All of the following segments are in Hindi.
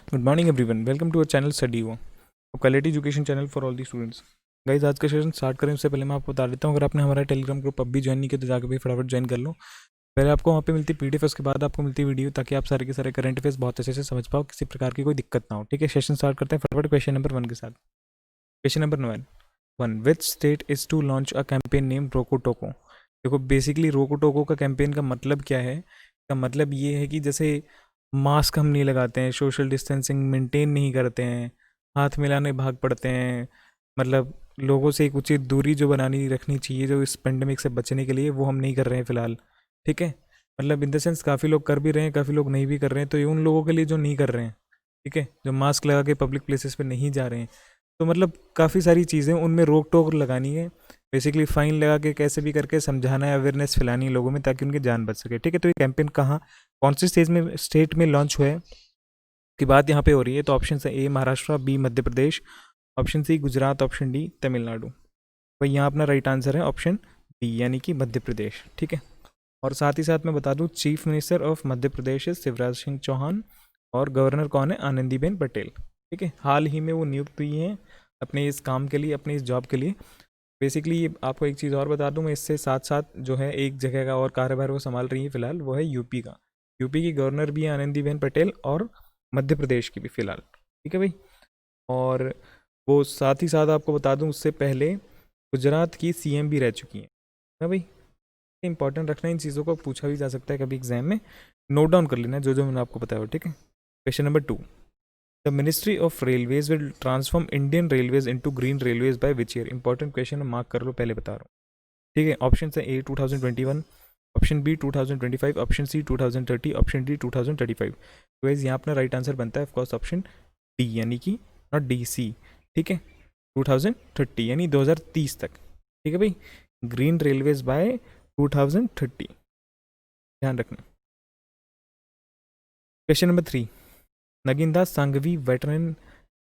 Good morning everyone, welcome to our channel study वो quality education channel for all the students. Guys, आज का सेशन स्टार्ट करें उससे पहले मैं आपको बता देता हूँ, अगर आपने हमारा टेलीग्राम ग्रुप अब भी ज्वाइन नहीं किया तो जाकर भी फटाफट ज्वाइन कर लो। पहले आपको वहाँ पे मिलती पीडीएफ, उसके बाद आपको मिलती वीडियो, ताकि आप सारे के सारे करंट अफेयर्स बहुत अच्छे से समझ पाओ, किसी प्रकार की कोई दिक्कत ना हो। ठीक है, सेशन स्टार्ट करते हैं फटाफट क्वेश्चन नंबर 1 के साथ। Question number 1, which state is to launch a campaign name Roko Toko. देखो, बेसिकली रोको टोको का कैंपेन का मतलब क्या है? का मतलब ये है कि जैसे मास्क हम नहीं लगाते हैं, सोशल डिस्टेंसिंग मेंटेन नहीं करते हैं, हाथ मिलाने भाग पड़ते हैं, मतलब लोगों से एक उचित दूरी जो बनानी रखनी चाहिए जो इस पेंडेमिक से बचने के लिए, वो हम नहीं कर रहे हैं फिलहाल। ठीक है, मतलब इन द सेंस काफ़ी लोग कर भी रहे हैं, काफ़ी लोग नहीं भी कर रहे हैं, तो ये उन लोगों के लिए जो नहीं कर रहे हैं, ठीक है, जो मास्क लगा के पब्लिक प्लेसेस पे नहीं जा रहे हैं, तो मतलब काफ़ी सारी चीज़ें उनमें रोक टोक लगानी है। बेसिकली फ़ाइन लगा के कैसे भी करके समझाना है, अवेयरनेस फैलानी है लोगों में, ताकि उनकी जान बच सके। ठीक है, तो ये कैंपेन कहाँ, कौन सी स्टेट में लॉन्च हुआ है की बात यहाँ पे हो रही है। तो ऑप्शन है A Maharashtra, B Madhya Pradesh, option C Gujarat, option D Tamil Nadu. तो यहाँ अपना राइट आंसर है ऑप्शन बी, यानी कि मध्य प्रदेश। ठीक है, और साथ ही साथ मैं बता दूं, chief minister of Madhya Pradesh Shivraj Singh Chauhan, और गवर्नर कौन है? आनंदीबेन पटेल। ठीक है, हाल ही में वो नियुक्त हुई हैं अपने इस काम के लिए, अपने इस जॉब के लिए। बेसिकली आपको एक चीज़ और बता दूं, मैं इससे साथ साथ जो है एक जगह का और कार्यभार वो संभाल रही है फिलहाल, वो है यूपी का। यूपी की गवर्नर भी है आनंदीबेन पटेल, और मध्य प्रदेश की भी फिलहाल। ठीक है भाई, और वो साथ ही साथ आपको बता दूं, उससे पहले गुजरात की सीएम भी रह चुकी हैं। है भाई, इंपॉर्टेंट रखना, इन चीज़ों को पूछा भी जा सकता है कभी एग्जाम में, नोट डाउन कर लेना जो जो मैंने आपको बताया। ठीक है, question number 2, the ministry of railways will transform Indian railways into green railways by which year. Important question, mark कर लो, पहले बता रहा हूँ। ठीक है, ऑप्शन है A 2021, option B 2025, option C 2030, option D 2035। तो गाइस यहाँ अपना राइट आंसर बनता है ऑफकोर्स ऑप्शन डी, यानी कि नॉट डी, सी। ठीक है, 2030 यानी 2030 तक। ठीक है भाई, ग्रीन रेलवेज बाय 2030, ध्यान रखना। Question number 3, Naginda Sanghavi, veteran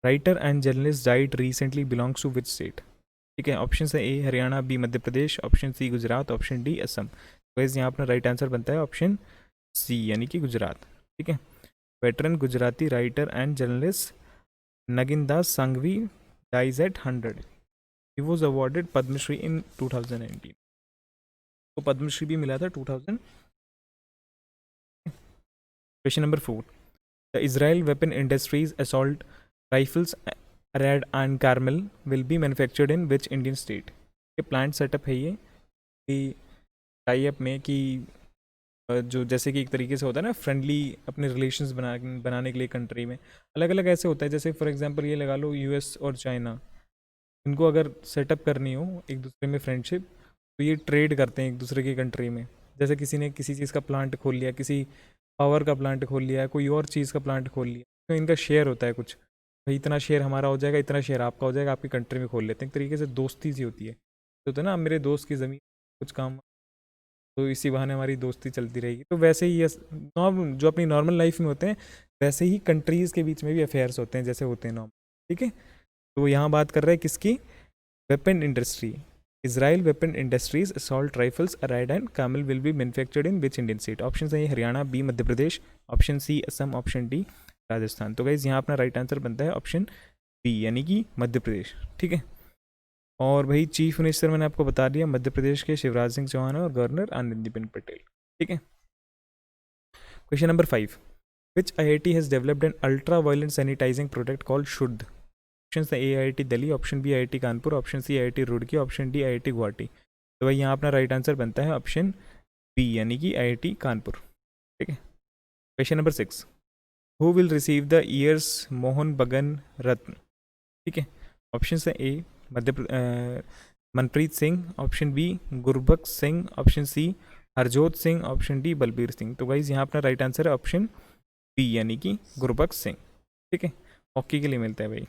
writer and journalist, died recently, belongs to which state. ठीक है, ऑप्शन है A Haryana, B Madhya Pradesh, option C Gujarat, option D Assam. तो इस यहाँ अपना राइट आंसर बनता है ऑप्शन सी, यानी कि गुजरात। ठीक है, veteran Gujarati writer and journalist Nagindas Sanghvi dies at 100। He was awarded Padmashri in 2019। तो पद्मश्री भी मिला था 2000। Question number 4, the Israel weapon industries assault rifles red and Carmel will be manufactured in which Indian state. ये प्लांट सेटअप है ये कि टाई अप में कि जो जैसे कि एक तरीके से होता है ना, फ्रेंडली अपने रिलेशंस बनाने के लिए कंट्री में अलग अलग ऐसे होता है। जैसे फॉर एग्जांपल ये लगा लो, यूएस और चाइना, इनको अगर सेटअप करनी हो एक दूसरे में फ्रेंडशिप, तो ये ट्रेड करते हैं एक दूसरे की कंट्री में। जैसे किसी ने किसी चीज़ का प्लांट खोल लिया, किसी पावर का प्लांट खोल लिया, कोई और चीज़ का प्लांट खोल लिया, तो इनका शेयर होता है कुछ, भाई इतना शेयर हमारा हो जाएगा, इतना शेयर आपका हो जाएगा, आपकी कंट्री में खोल लेते हैं। एक तरीके से दोस्ती सी होती है, तो होता है ना, मेरे दोस्त की ज़मीन कुछ काम, तो इसी बहाने हमारी दोस्ती चलती रहेगी। तो वैसे ही ये जो अपनी नॉर्मल लाइफ में होते हैं, वैसे ही कंट्रीज़ के बीच में भी अफेयर्स होते हैं जैसे होते हैं नॉर्मल। ठीक है, तो यहाँ बात कर रहे हैं किसकी? Weapon industry. Israel weapon industries assault rifles red and Carmel will be manufactured in which Indian state. Option है Haryana, B Madhya Pradesh, option C Assam, option D Rajasthan. तो गाइज यहाँ अपना राइट आंसर बनता है ऑप्शन बी, यानी कि मध्य प्रदेश। ठीक है, और भाई चीफ मिनिस्टर मैंने आपको बता दिया, मध्य प्रदेश के शिवराज सिंह चौहान और गवर्नर आनंदीबेन पटेल। ठीक है, question number 5, which IIT has developed an ultra violent sanitising product called Shuddh. Option है A IIT Delhi, option B IIT Kanpur, option C IIT Roorkee, option D IIT Guwahati. तो भाई यहाँ अपना राइट आंसर बनता है ऑप्शन बी, यानी कि IIT कानपुर। ठीक है, question number 6, who will receive the years Mohun Bagan Ratna. ठीक है, ऑप्शन है A Manpreet Singh, option B Gurbaksh Singh, option C Harjot Singh, option D Balbir Singh. तो गाइज यहाँ अपना राइट आंसर है ऑप्शन बी, यानी कि गुरबख्श सिंह। ठीक है, हॉकी के लिए मिलता है भाई।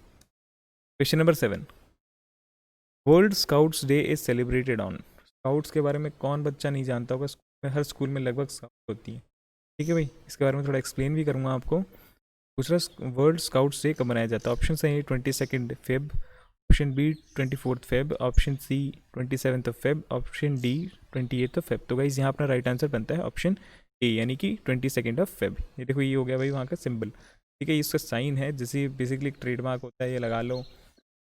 Question number 7, world scouts day is celebrated on. Scouts के बारे में कौन बच्चा नहीं जानता होगा, हर स्कूल में लगभग स्काउट होती है। ठीक है भाई, इसके बारे में थोड़ा एक्सप्लेन भी करूँगा आपको। दूसरा, वर्ल्ड स्काउट्स डे कब मनाया जाता है? ऑप्शन है 22 Feb, option B 24 Feb, option C 27 Feb, option D 28 Feb. तो गाइज यहाँ अपना राइट आंसर बनता है ऑप्शन ए, यानी कि 22 फेब। ये देखो, ये हो गया भाई वहाँ का सिंबल। ठीक है, ये इसका साइन है, जैसे बेसिकली ट्रेडमार्क होता है, ये लगा लो,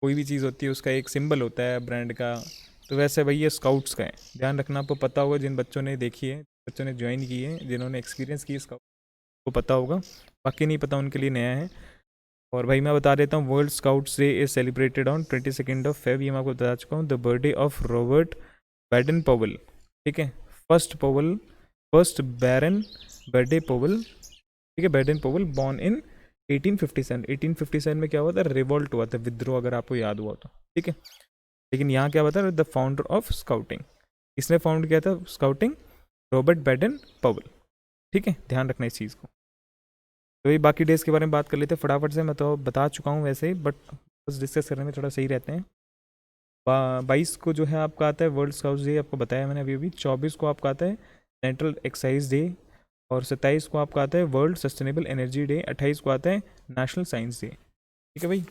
कोई भी चीज़ होती है उसका एक सिंबल होता है ब्रांड का, तो वैसे भाई ये स्काउट्स का है, ध्यान रखना। आपको पता होगा, जिन बच्चों ने देखी है, बच्चों ने ज्वाइन की है, जिन्होंने एक्सपीरियंस की स्काउट को पता होगा, बाकी नहीं पता उनके लिए नया है। और भाई मैं बता देता हूँ, world scouts day is celebrated on 22 Feb, ये मैं आपको बता चुका हूँ। The birthday of Robert Baden Powell, ठीक है, फर्स्ट बैरन बर्थडे पॉवल, ठीक है, बैडन पॉवल, बॉर्न इन 1857। 1857 में क्या हुआ था, रिवोल्ट हुआ था, विद्रोह, अगर आपको याद हुआ तो, ठीक है। लेकिन यहाँ क्या बता, द फाउंडर ऑफ स्काउटिंग, इसने फाउंड किया था स्काउटिंग, रॉबर्ट बैडन पॉवल, ठीक है, ध्यान रखना इस चीज़ को। तो ये बाकी डेज के बारे में बात कर लेते हैं फटाफट से, मैं तो बता चुका हूँ वैसे ही, बट बस डिस्कस करने में थोड़ा सही रहते हैं। 22 को जो है आपका आता है वर्ल्ड स्काउट्स डे, आपको बताया मैंने अभी। 24 को आपका आता है सेंट्रल एक्साइज डे, और 27 को आपका आता है वर्ल्ड सस्टेनेबल एनर्जी डे, 28 को आता है नेशनल साइंस डे, ठीक है भाई।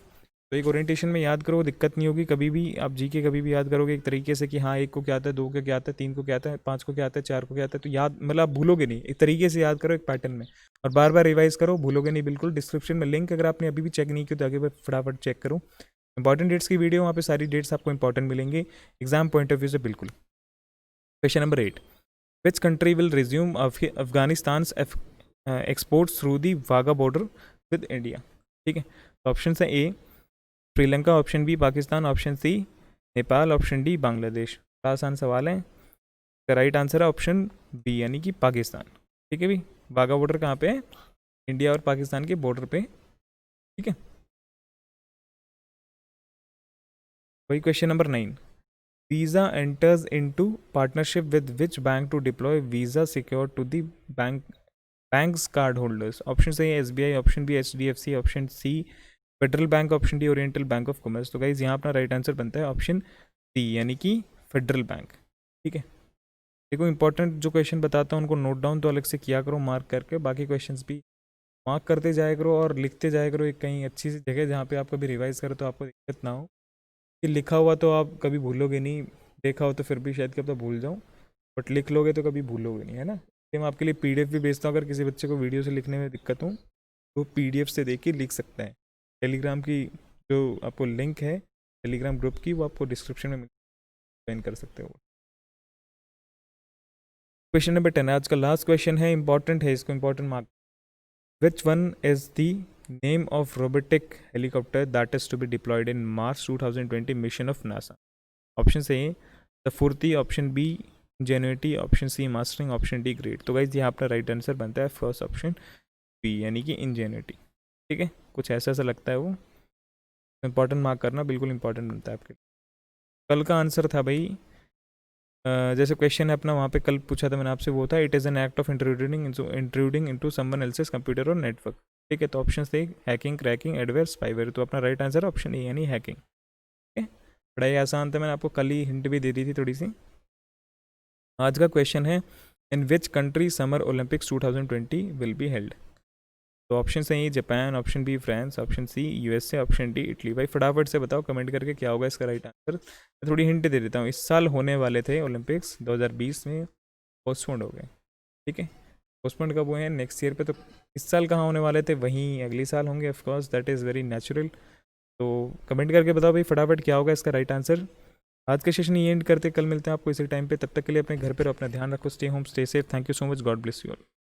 तो एक ओरिएंटेशन में याद करो, दिक्कत नहीं होगी कभी भी, आप जी के कभी भी याद करोगे एक तरीके से कि हाँ 1 को क्या आता है, 2 को क्या आता है, 3 को क्या आता है, 5 को क्या आता है, 4 को क्या आता है, तो याद, मतलब आप भूलोगे नहीं, एक तरीके से याद करो एक पैटर्न में, और बार बार रिवाइज करो, भूलोगे नहीं बिल्कुल। डिस्क्रिप्शन में लिंक, अगर आपने अभी भी चेक नहीं किया तो आगे फटाफट चेक करो, इंपॉर्टेंट डेट्स की वीडियो, वहाँ पे सारी डेट्स आपको इंपॉर्टेंट मिलेंगी एग्जाम पॉइंट ऑफ व्यू से बिल्कुल। Question number 8, which country will resume Afghanistan exports through the Wagah border with India, ठीक है। तो ऑप्शन है A Sri Lanka, option B Pakistan, option C Nepal, option D Bangladesh. बड़ा आसान सवाल है, इसका राइट आंसर है ऑप्शन बी, यानी कि पाकिस्तान, ठीक है भाई। वाघा बॉर्डर कहाँ पे है, इंडिया और पाकिस्तान के बॉर्डर पे, ठीक है। वही question number 9, Visa enters into partnership with which bank to deploy Visa secure to the banks card holders. Option A SBI, option B HDFC, option C federal bank, option D oriental bank of commerce. तो गाइज यहाँ अपना राइट आंसर बनता है ऑप्शन सी, यानी कि फेडरल बैंक, ठीक है। देखो इंपॉर्टेंट जो क्वेश्चन बताता हूँ उनको नोट डाउन तो अलग से किया करो मार्क करके, बाकी क्वेश्चंस भी मार्क करते जाया करो और लिखते जाया करो, एक कहीं अच्छी सी जगह जहाँ पे आप कभी रिवाइज करो तो आपको दिक्कत ना हो, कि लिखा हुआ तो आप कभी भूलोगे नहीं, देखा हो तो फिर भी शायद कब तक भूल जाऊँ, बट लिख लोगे तो कभी भूलोगे नहीं, है ना। मैं आपके लिए PDF भी भेजता हूँ, अगर किसी बच्चे को वीडियो से लिखने में दिक्कत हो तो PDF से देख के लिख सकता है। टेलीग्राम की जो आपको लिंक है टेलीग्राम ग्रुप की, वो आपको डिस्क्रिप्शन में ज्वाइन कर सकते हो। क्वेश्चन नंबर 10 आज का लास्ट क्वेश्चन है, इंपॉर्टेंट है, इसको important mark. Which one is the name of robotic helicopter that is to be deployed in March 2020 mission of NASA. Option A the Furti, option B ingenuity, option C mastering, option D great. तो गाइज यहाँ अपना राइट आंसर बनता है फर्स्ट ऑप्शन बी, यानी कि इंजेन्युइटी, ठीक है। कुछ ऐसा ऐसा लगता है वो, इंपॉर्टेंट मार्क करना, बिल्कुल इंपॉर्टेंट बनता है आपके। कल का आंसर था भाई, जैसे क्वेश्चन है अपना वहाँ पे कल पूछा था मैंने आपसे, वो था it is an act of intruding into someone else's computer और नेटवर्क, ठीक है। तो ऑप्शन थे हैकिंग, क्रैकिंग, एडवेयर, स्पाईवेयर। तो अपना राइट आंसर ऑप्शन ए, यानी हैकिंग, ठीक है। बड़ा ही आसान था, मैंने आपको कल ही हिंट भी दे दी थी थोड़ी सी। आज का क्वेश्चन है, in which country summer Olympics 2020 will be held. तो ऑप्शन सही है Japan, option B France, option C USA, option D Italy. भाई फटाफट से बताओ कमेंट करके क्या होगा इसका राइट आंसर। मैं थोड़ी हिंट दे देता हूँ, इस साल होने वाले थे ओलंपिक्स 2020 में, पोस्टपोन्ड हो गए, ठीक है। पोस्टपोन्ड कब हुए हैं, नेक्स्ट ईयर पे, तो इस साल कहाँ होने वाले थे, वहीं अगले साल होंगे, of course that is very natural. तो कमेंट करके बताओ भाई फटाफट क्या होगा इसका राइट आंसर। आज का सेशन ये एंड करते, कल मिलते हैं आपको इसी टाइम पे, तब तक के लिए अपने घर पर अपना ध्यान रखो, stay home, stay safe, thank you so much, God bless you all.